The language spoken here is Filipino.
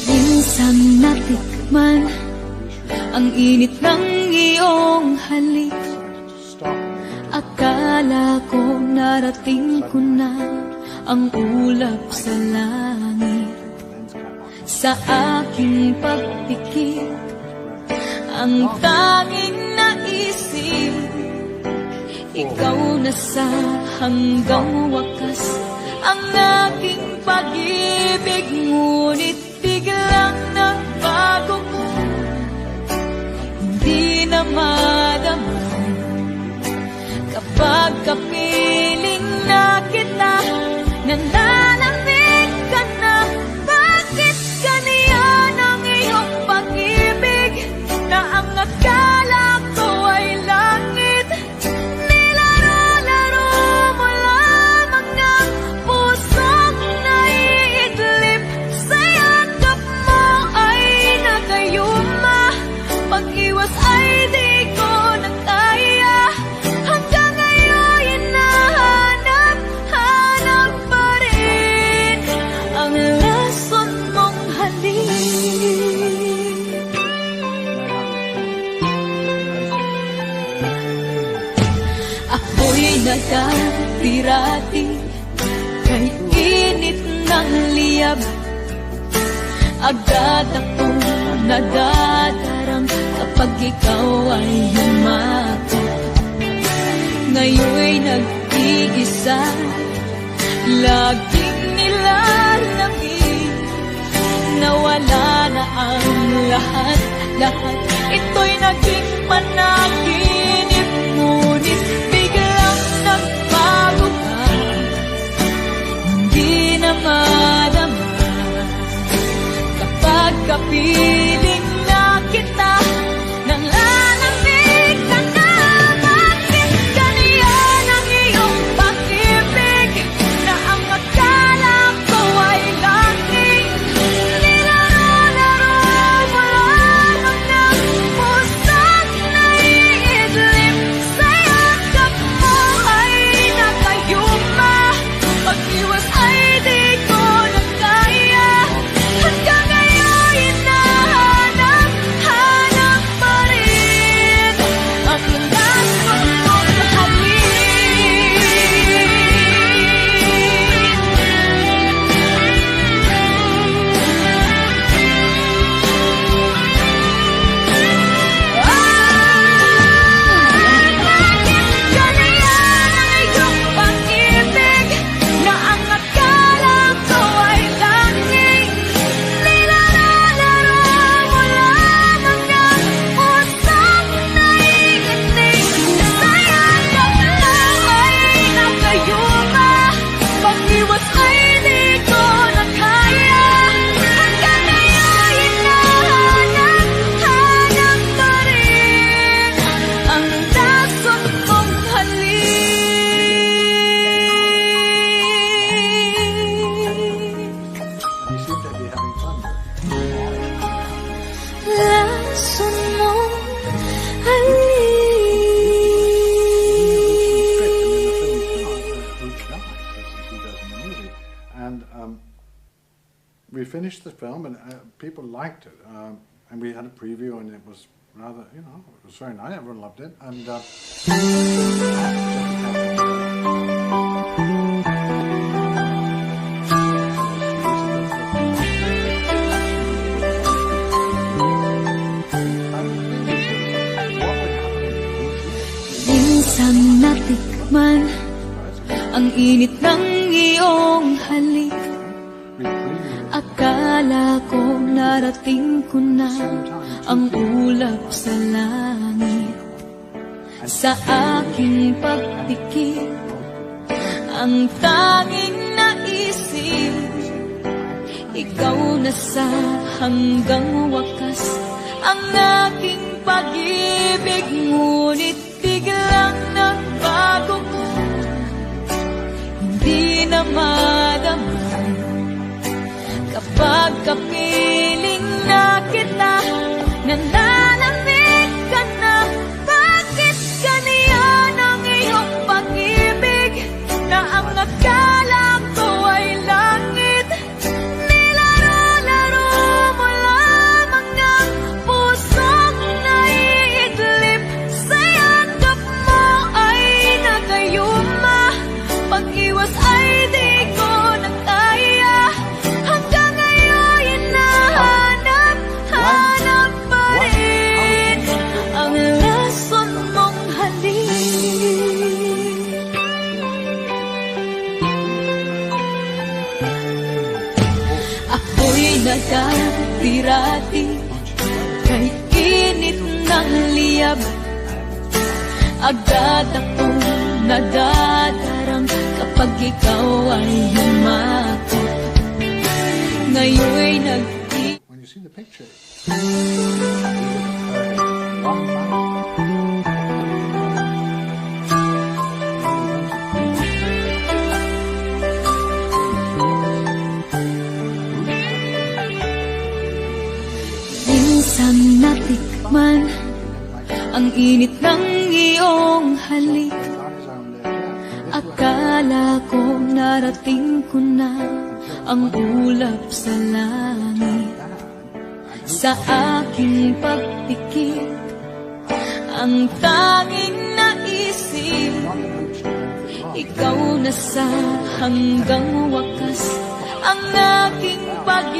Minsan natikman ang init ng iyong halik. Akala ko narating ko na ang ulap sa langit. Sa aking pagpikit, ang tanging naisip, ikaw na sa hanggang wakas ang aking pag-ibig. Ngunit biglang nagbago ka, hindi na madama kapag kapiling na kita. Nananamig ka na, bakit ganyan ang iyong pag-ibig? Na ang akala ko ay langit, nilaro-laro mo lamang ang pusong naiidlip. Sa yakap mo ay nagayuma, pag-iwas ay di ko na kaya. Hanggang ngayon hinahanap-hanap pa rin ang lason mong halik. Ako'y nagkatirati kay init ng liyab. Agad akong nadadarang kapag ikaw ay humakot. Ngayon'y nag-iisa, laging nilalangin. Nawala na ang lahat-lahat, ito'y naging panaginip. Ngunit biglang nagbago ka, hindi na madama kapag kapiling na kita. Nananamig ka na, bakit ganyan ang iyong pag-ibig? Na ang akala ko ay langit, nilaro-laro mo lamang ang pusong naiidlip. Sa yakap mo ay nakayuma, pag-iwas ay di ko na kaya. Hanggang ngayon hinahanap-hanap pa rin ang lason mong halik. Bakit ganyan ang iyong pag-ibig? Na ang akala ko ay langit, nilaro-laro mo lamang ang pusong naiinig. Sa yakap mo ay nakayuma, pag-iwas ay di ko na kaya. Hanggang ngayon hinahanap-hanap pa rin ang lason mong halik. Lason mong halik. And we finished the film, and people liked it. And we had a preview, and it was rather, it was very nice. Everyone loved it. And Minsan natikman ang init ng iyong halik. Akala ko narating ko na ang ulap sa langit. Sa aking pagpikit, ang tanging naisip, ikaw na sa hanggang wakas ang aking pag-ibig. Ngunit biglang nagbago ka, hindi na madama kapag kapiling nga dati-rati kay init ng liyab. Agad akong nadadarang kapag ikaw ay humakot. Ngayon'y When you see the picture, minsan natikman ang init ng iyong halik. Akala ko narating ko na ang ulap sa langit. Sa aking pagpikit, ang tanging naisip, ikaw na sa hanggang wakas ang aking pag